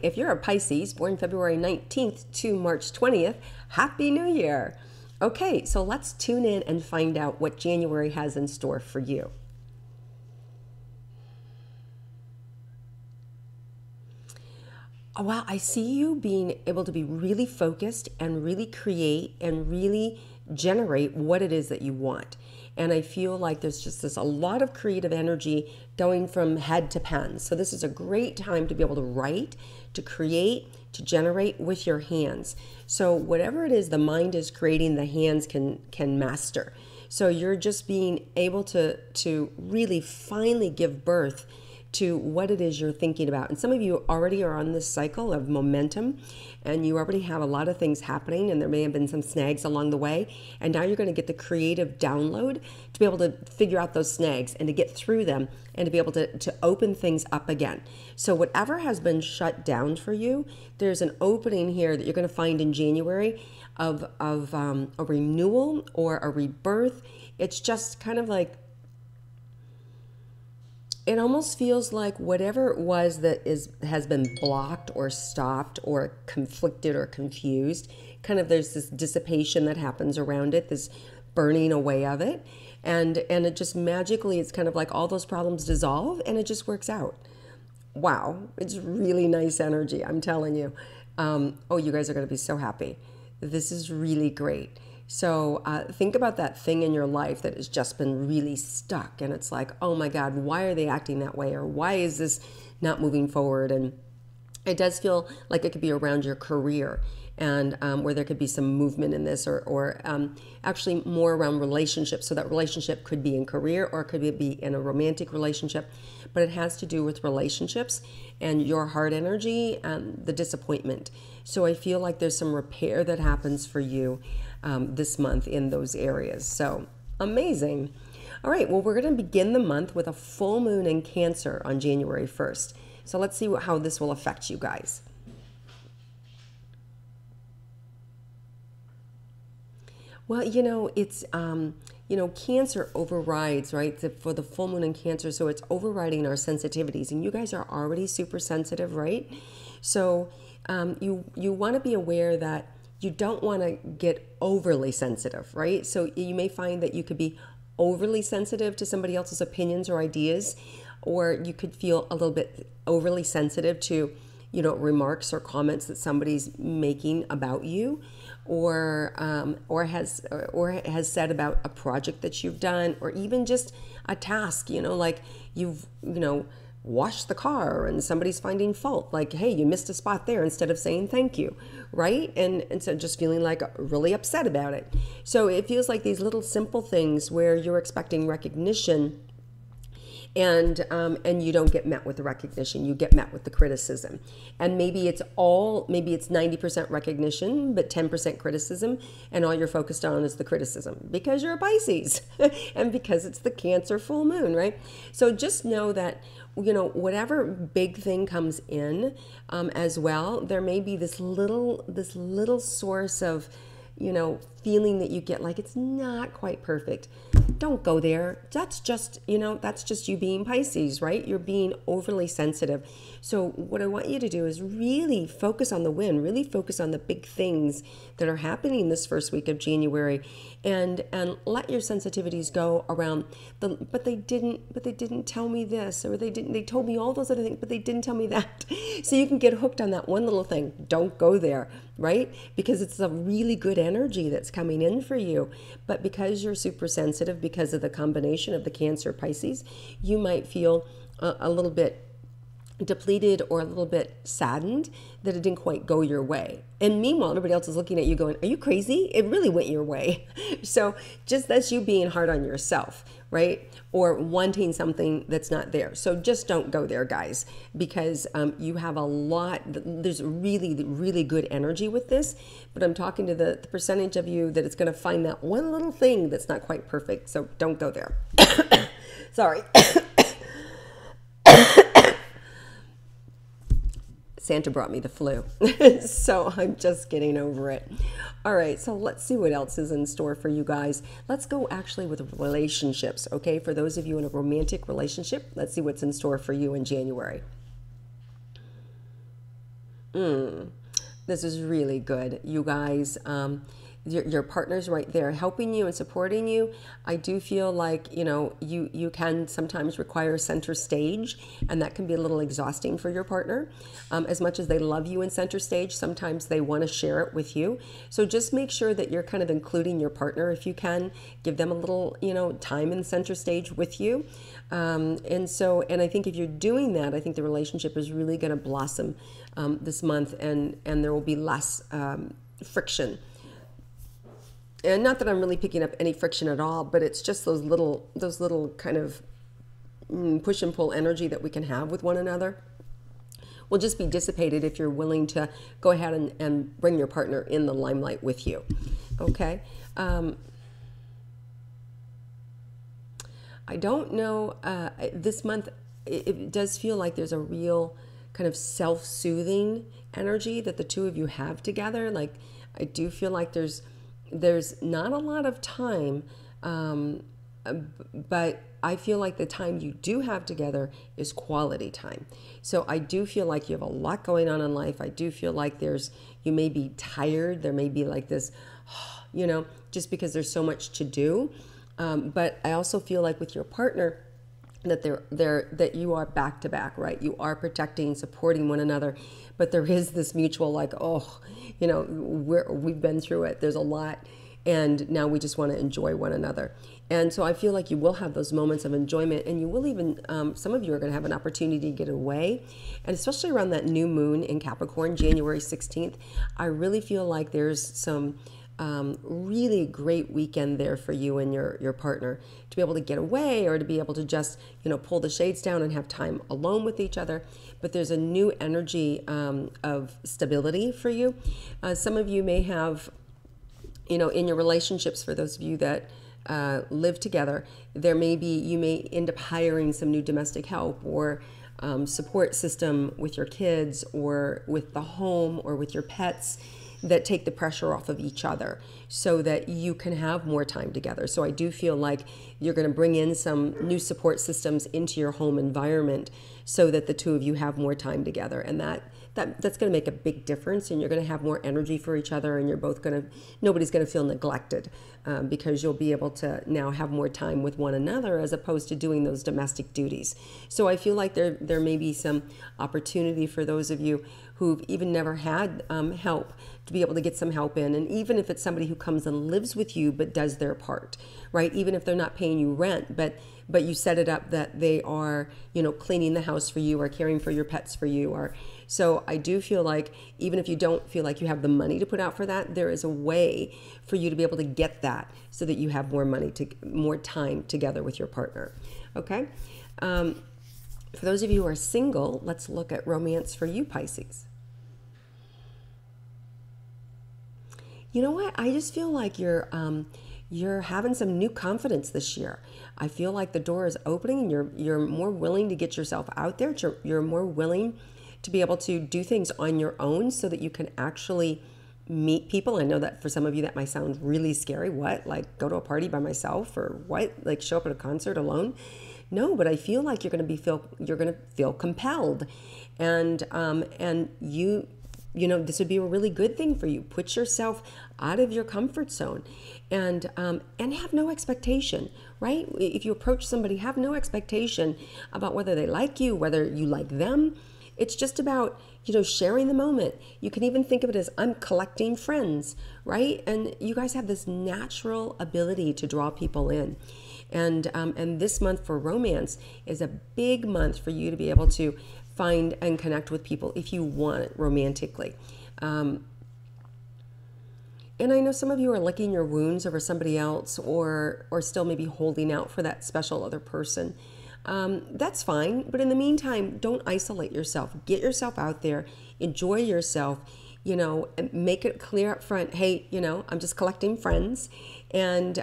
if you're a Pisces born February 19th to March 20th, Happy New Year. Okay, so let's tune in and find out what January has in store for you. Oh, wow, I see you being able to be really focused and really create and really generate what it is that you want. And I feel like there's just a lot of creative energy going from head to pen. So this is a great time to be able to write, to create, to generate with your hands. So whatever it is the mind is creating, the hands can master. So you're just being able to really finally give birth to what it is you're thinking about. And some of you already are on this cycle of momentum, and you already have a lot of things happening, and there may have been some snags along the way. And now you're going to get the creative download to be able to figure out those snags and to get through them and to be able to open things up again. So whatever has been shut down for you, there's an opening here that you're going to find in January of a renewal or a rebirth. It's just kind of like, it almost feels like whatever it was that has been blocked or stopped or conflicted or confused, kind of there's this dissipation that happens around it, this burning away of it. And it just magically, it's kind of like all those problems dissolve and it just works out. Wow, it's really nice energy, I'm telling you. Oh, you guys are going to be so happy. This is really great. So think about that thing in your life that has just been really stuck, and it's like, oh my God, why are they acting that way? Or why is this not moving forward? And it does feel like it could be around your career, and where there could be some movement in this, or actually more around relationships. So that relationship could be in career or it could be in a romantic relationship, but it has to do with relationships and your heart energy and the disappointment. So I feel like there's some repair that happens for you this month in those areas. So amazing. All right, well, we're going to begin the month with a full moon in Cancer on January 1st. So let's see how this will affect you guys. Well, it's, Cancer overrides, right, for the full moon in Cancer. So it's overriding our sensitivities. And you guys are already super sensitive, right? So you want to be aware that you don't want to get overly sensitive, right? So you may find that you could be overly sensitive to somebody else's opinions or ideas, or you could feel a little bit overly sensitive to, remarks or comments that somebody's making about you, or has said about a project that you've done, or even just a task, like you've, washed the car and somebody's finding fault, like, hey, you missed a spot there, instead of saying thank you, right? And so just feeling like really upset about it. So it feels like these little simple things where you're expecting recognition, and you don't get met with the recognition, you get met with the criticism. And maybe it's 90% recognition, but 10% criticism, and all you're focused on is the criticism because you're a Pisces and because it's the Cancer full moon, right? So just know that, whatever big thing comes in as well, there may be this little source of, feeling that you get like it's not quite perfect. Don't go there. That's just you being Pisces, right? You're being overly sensitive. So what I want you to do is really focus on the win, really focus on the big things that are happening this first week of January, and let your sensitivities go around but they didn't tell me this, or they told me all those other things, but they didn't tell me that. So you can get hooked on that one little thing. Don't go there, right? Because it's a really good energy that's coming in for you. But because you're super sensitive, because of the combination of the Cancer Pisces, you might feel a little bit depleted or a little bit saddened that it didn't quite go your way. And meanwhile, everybody else is looking at you going, are you crazy? It really went your way. So just that's you being hard on yourself, right? Or wanting something that's not there. So just don't go there, guys, because you have a lot, there's really, really good energy with this, but I'm talking to the percentage of you that it's going to find that one little thing that's not quite perfect. So don't go there. Sorry. Santa brought me the flu, so I'm just getting over it. All right, so let's see what else is in store for you guys. Let's go actually with relationships, okay? For those of you in a romantic relationship, let's see what's in store for you in January. This is really good, you guys. Your partner's right there helping you and supporting you. I do feel like, you can sometimes require center stage, and that can be a little exhausting for your partner. As much as they love you in center stage, sometimes they want to share it with you. So just make sure that you're kind of including your partner if you can. Give them a little, time in center stage with you. And I think if you're doing that, I think the relationship is really going to blossom this month, and there will be less friction. And not that I'm really picking up any friction at all, but it's just those little kind of push and pull energy that we can have with one another will just be dissipated if you're willing to go ahead and bring your partner in the limelight with you. Okay. I don't know, this month, it does feel like there's a real kind of self-soothing energy that the two of you have together. Like, I do feel like there's not a lot of time, but I feel like the time you do have together is quality time. So I do feel like you have a lot going on in life. I do feel like you may be tired. There may be like this, just because there's so much to do. But I also feel like with your partner that that you are back to back, right? You are protecting, supporting one another, but there is this mutual like, we've been through it. There's a lot, and now we just want to enjoy one another. And so I feel like you will have those moments of enjoyment, and you will even, some of you are going to have an opportunity to get away, and especially around that new moon in Capricorn, January 16th, I really feel like there's some really great weekend there for you and your partner to be able to get away, or to be able to just pull the shades down and have time alone with each other. But there's a new energy of stability for you. Some of you may have, in your relationships, for those of you that live together, you may end up hiring some new domestic help or support system with your kids, or with the home, or with your pets, that take the pressure off of each other so that you can have more time together. So I do feel like you're going to bring in some new support systems into your home environment so that the two of you have more time together. And that's going to make a big difference, and you're going to have more energy for each other, and nobody's going to feel neglected because you'll be able to now have more time with one another as opposed to doing those domestic duties. So I feel like there may be some opportunity for those of you who've even never had help to be able to get some help in. And even if it's somebody who comes and lives with you but does their part, right? Even if they're not paying you rent, but you set it up that they are, cleaning the house for you, or caring for your pets for you. So I do feel like even if you don't feel like you have the money to put out for that, there is a way for you to be able to get that so that you have more time together with your partner. Okay. For those of you who are single, let's look at romance for you, Pisces. You know what? I just feel like you're having some new confidence this year. I feel like the door is opening, and you're more willing to get yourself out there. You're more willing to be able to do things on your own so that you can actually meet people. I know that for some of you that might sound really scary. What? Like go to a party by myself, or what? Like show up at a concert alone? No, but I feel like you're going to feel compelled, and this would be a really good thing for you. Put yourself out of your comfort zone, and have no expectation, right? If you approach somebody, have no expectation about whether they like you, whether you like them. It's just about, sharing the moment. You can even think of it as, I'm collecting friends, right? And you guys have this natural ability to draw people in. And this month for romance is a big month for you to be able to find and connect with people if you want it romantically. And I know some of you are licking your wounds over somebody else, or still maybe holding out for that special other person. That's fine. But in the meantime, don't isolate yourself. Get yourself out there. Enjoy yourself. And make it clear up front, hey, I'm just collecting friends. And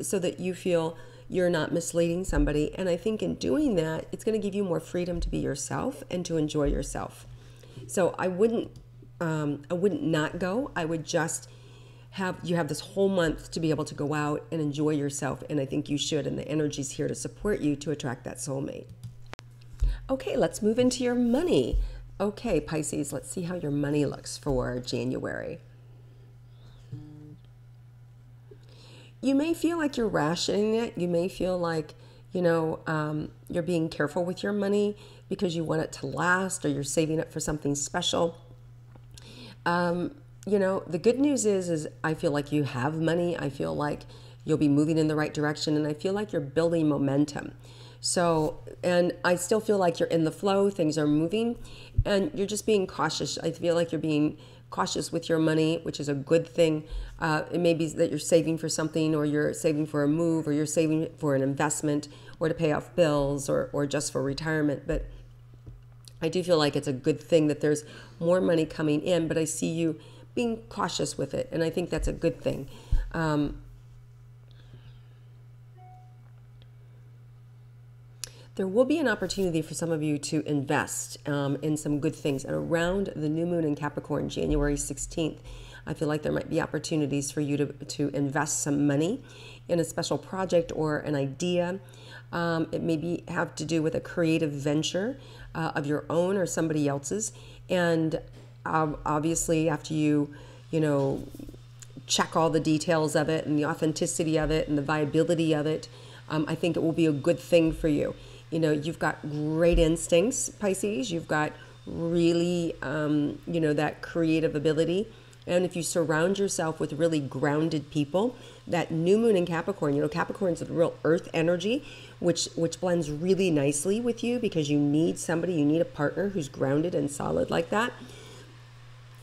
so that you feel you're not misleading somebody. And I think in doing that, it's going to give you more freedom to be yourself and to enjoy yourself. So I wouldn't not go. I would just have this whole month to be able to go out and enjoy yourself. And I think you should. And the energy's here to support you to attract that soulmate. Okay, let's move into your money. Okay, Pisces, let's see how your money looks for January. You may feel like you're rationing it. You may feel like, you're being careful with your money because you want it to last or you're saving it for something special. The good news is I feel like you have money. I feel like you'll be moving in the right direction, and I feel like you're building momentum. So, and I still feel like you're in the flow, things are moving, and you're just being cautious. I feel like you're being cautious with your money, which is a good thing. It may be that you're saving for something, or you're saving for a move, or you're saving for an investment, or to pay off bills, or just for retirement. But I do feel like it's a good thing that there's more money coming in, but I see you being cautious with it, and I think that's a good thing. There will be an opportunity for some of you to invest in some good things. And around the new moon in Capricorn, January 16th, I feel like there might be opportunities for you to invest some money in a special project or an idea. It may have to do with a creative venture of your own or somebody else's. And obviously, after you check all the details of it and the authenticity of it and the viability of it, I think it will be a good thing for you. You've got great instincts, Pisces. You've got really, that creative ability. And if you surround yourself with really grounded people, that new moon in Capricorn, Capricorn's a real earth energy, which blends really nicely with you because you need a partner who's grounded and solid like that.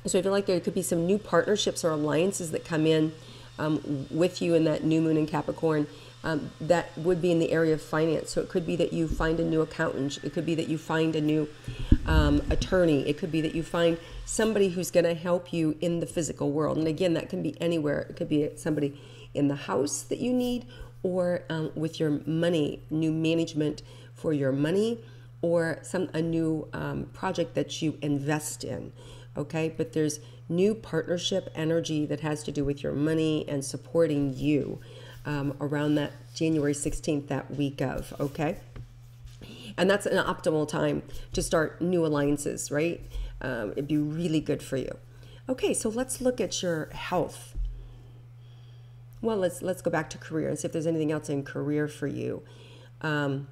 So I feel like there could be some new partnerships or alliances that come in with you in that new moon in Capricorn. That would be in the area of finance. So it could be that you find a new accountant. It could be that you find a new attorney. It could be that you find somebody who's going to help you in the physical world. And again, that can be anywhere. It could be somebody in the house that you need, or with your money, new management for your money, or a new project that you invest in. Okay, but there's new partnership energy that has to do with your money and supporting you. Around that January 16th, that week of, okay? And that's an optimal time to start new alliances, right? It'd be really good for you. Okay, so let's look at your health. Well, let's go back to career and see if there's anything else in career for you. Some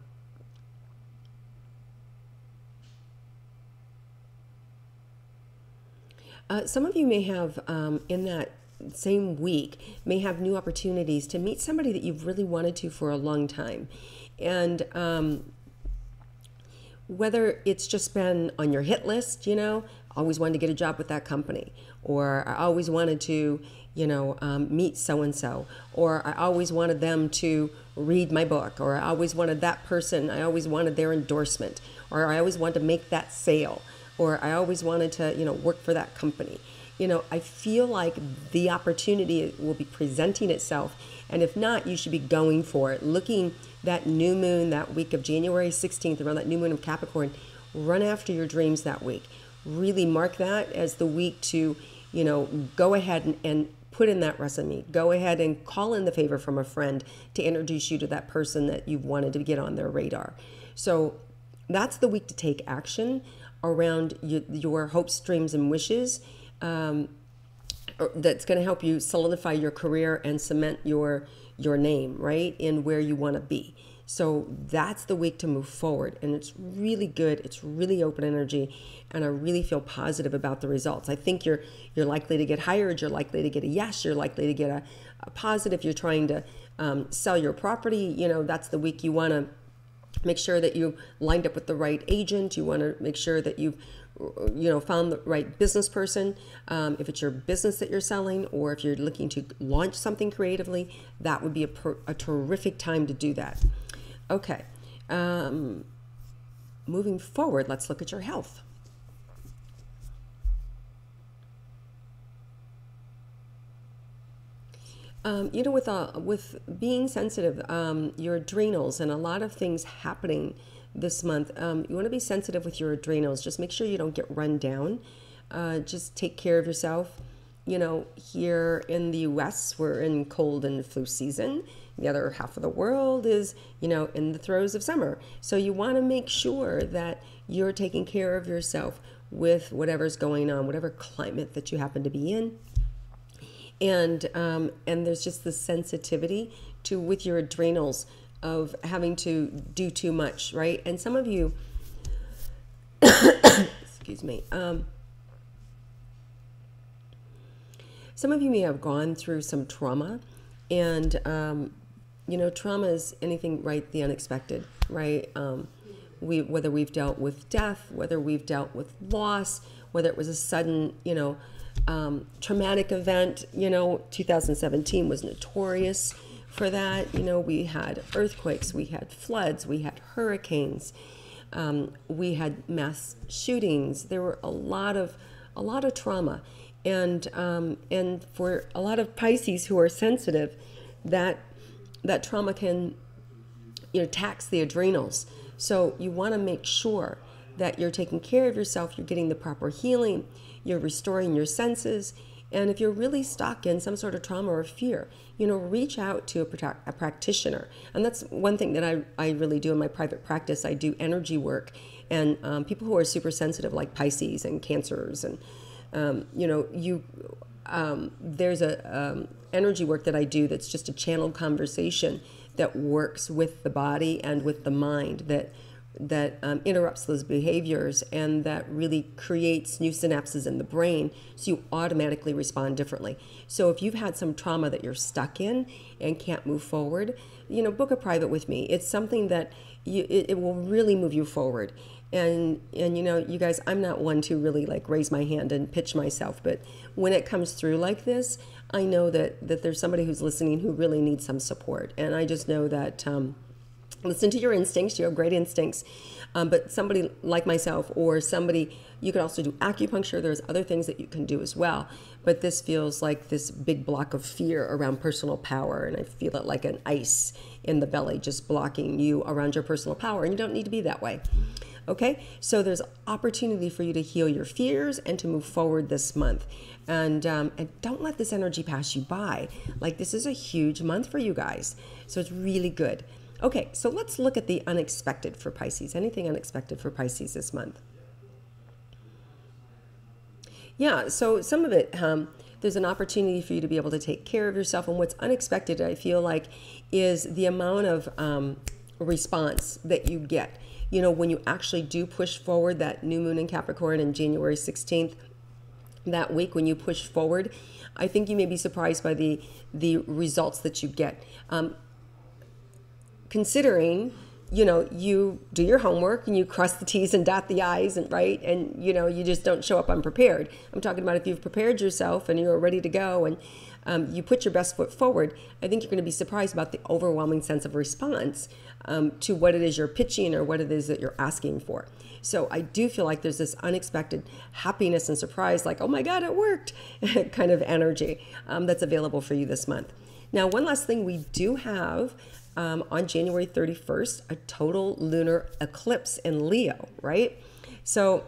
of you may have in that same week may have new opportunities to meet somebody that you've really wanted to for a long time. And whether it's just been on your hit list, always wanted to get a job with that company, or I always wanted to, meet so-and-so, or I always wanted them to read my book, or I always wanted that person, I always wanted their endorsement, or I always wanted to make that sale, or I always wanted to, work for that company. I feel like the opportunity will be presenting itself. And if not, you should be going for it. Looking that new moon, that week of January 16th, around that new moon of Capricorn, run after your dreams that week. Really mark that as the week to, go ahead and put in that resume. Go ahead and call in the favor from a friend to introduce you to that person that you've wanted to get on their radar. So that's the week to take action around your hopes, dreams, and wishes. That's going to help you solidify your career and cement your name, right, in where you want to be. So that's the week to move forward, and it's really good. It's really open energy, and I really feel positive about the results. I think you're likely to get hired. You're likely to get a yes. You're likely to get a positive. You're trying to sell your property. That's the week you want to make sure that you lined up with the right agent. You want to make sure that you've found the right business person. If it's your business that you're selling, or if you're looking to launch something creatively, that would be a terrific time to do that. Okay. Moving forward, let's look at your health. With being sensitive, your adrenals and a lot of things happening this month, you want to be sensitive with your adrenals. Just make sure you don't get run down. Just take care of yourself. Here in the U.S., we're in cold and flu season. The other half of the world is, in the throes of summer. So you want to make sure that you're taking care of yourself with whatever's going on, whatever climate that you happen to be in. And there's just the sensitivity to with your adrenals of having to do too much, right? And some of you, excuse me, some of you may have gone through some trauma, and you know, trauma is anything, right? The unexpected, right? Whether we've dealt with death, whether we've dealt with loss, whether it was a sudden, you know, traumatic event. You know, 2017 was notorious for that. You know, we had earthquakes, we had floods, we had hurricanes, we had mass shootings. There were a lot of trauma, and for a lot of Pisces who are sensitive, that trauma can, you know, tax the adrenals. So you want to make sure that you're taking care of yourself, you're getting the proper healing, you're restoring your senses. And if you're really stuck in some sort of trauma or fear, you know, reach out to a practitioner. And that's one thing that I really do in my private practice. I do energy work. And people who are super sensitive, like Pisces and Cancers, and, you know, there's a energy work that I do that's just a channeled conversation that works with the body and with the mind, that interrupts those behaviors, and that really creates new synapses in the brain, so you automatically respond differently. So if you've had some trauma that you're stuck in and can't move forward, you know, book a private with me. It's something that it will really move you forward. And you know, you guys, I'm not one to really like raise my hand and pitch myself, but when it comes through like this, I know that there's somebody who's listening who really needs some support. And I just know that listen to your instincts. You have great instincts. But somebody like myself, or somebody, you could also do acupuncture. There's other things that you can do as well. But this feels like this big block of fear around personal power. And I feel it like an ice in the belly, just blocking you around your personal power. And you don't need to be that way. Okay, so there's opportunity for you to heal your fears and to move forward this month. And don't let this energy pass you by. Like, this is a huge month for you guys. So it's really good. Okay, so let's look at the unexpected for Pisces. Anything unexpected for Pisces this month? Yeah, so some of it, there's an opportunity for you to be able to take care of yourself. And what's unexpected, I feel like, is the amount of response that you get. You know, when you actually do push forward, that new moon in Capricorn in January 16th, that week when you push forward, I think you may be surprised by the results that you get. Considering, you know, you do your homework and you cross the T's and dot the I's, and right, and you know, you just don't show up unprepared. I'm talking about if you've prepared yourself and you're ready to go, and you put your best foot forward, I think you're going to be surprised about the overwhelming sense of response to what it is you're pitching or what it is that you're asking for. So I do feel like there's this unexpected happiness and surprise, like, oh my God, it worked, kind of energy that's available for you this month. Now, one last thing, we do have on January 31st, a total lunar eclipse in Leo, right? So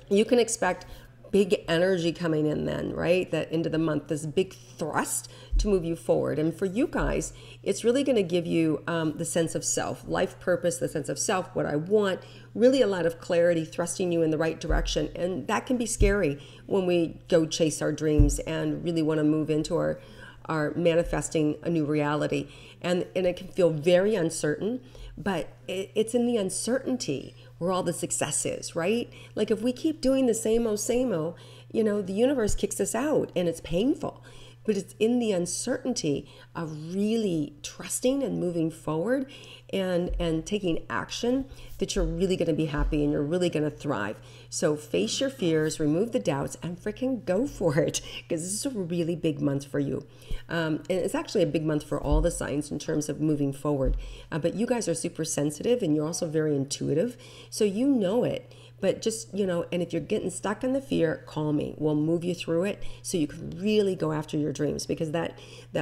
you can expect big energy coming in then, right? That into the month, this big thrust to move you forward. And for you guys, it's really going to give you the sense of self, life purpose, the sense of self, what I want, really a lot of clarity, thrusting you in the right direction. And that can be scary when we go chase our dreams and really want to move into our manifesting a new reality. And it can feel very uncertain, but it's in the uncertainty where all the success is, right? Like if we keep doing the same old, you know, the universe kicks us out and it's painful. But it's in the uncertainty of really trusting and moving forward and taking action that you're really going to be happy and you're really going to thrive. So face your fears, remove the doubts, and freaking go for it, because this is a really big month for you. And it's actually a big month for all the signs in terms of moving forward. But you guys are super sensitive and you're also very intuitive, so you know it. But just, you know, and if you're getting stuck in the fear, call me. We'll move you through it so you can really go after your dreams, because that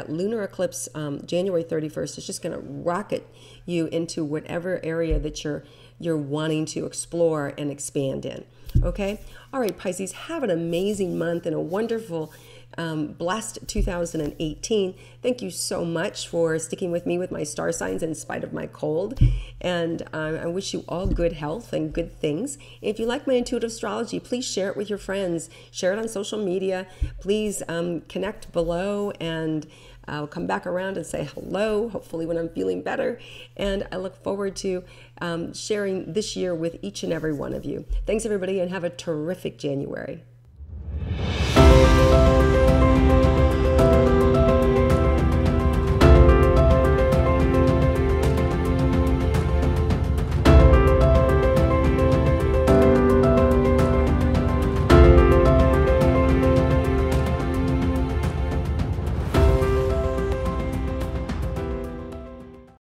lunar eclipse, January 31st, is just going to rocket you into whatever area that you're wanting to explore and expand in. Okay? All right, Pisces, have an amazing month and a wonderful blessed 2018. Thank you so much for sticking with me with my star signs in spite of my cold. And I wish you all good health and good things. If you like my intuitive astrology, please share it with your friends. Share it on social media. Please connect below, and I'll come back around and say hello, hopefully when I'm feeling better. And I look forward to sharing this year with each and every one of you. Thanks, everybody, and have a terrific January.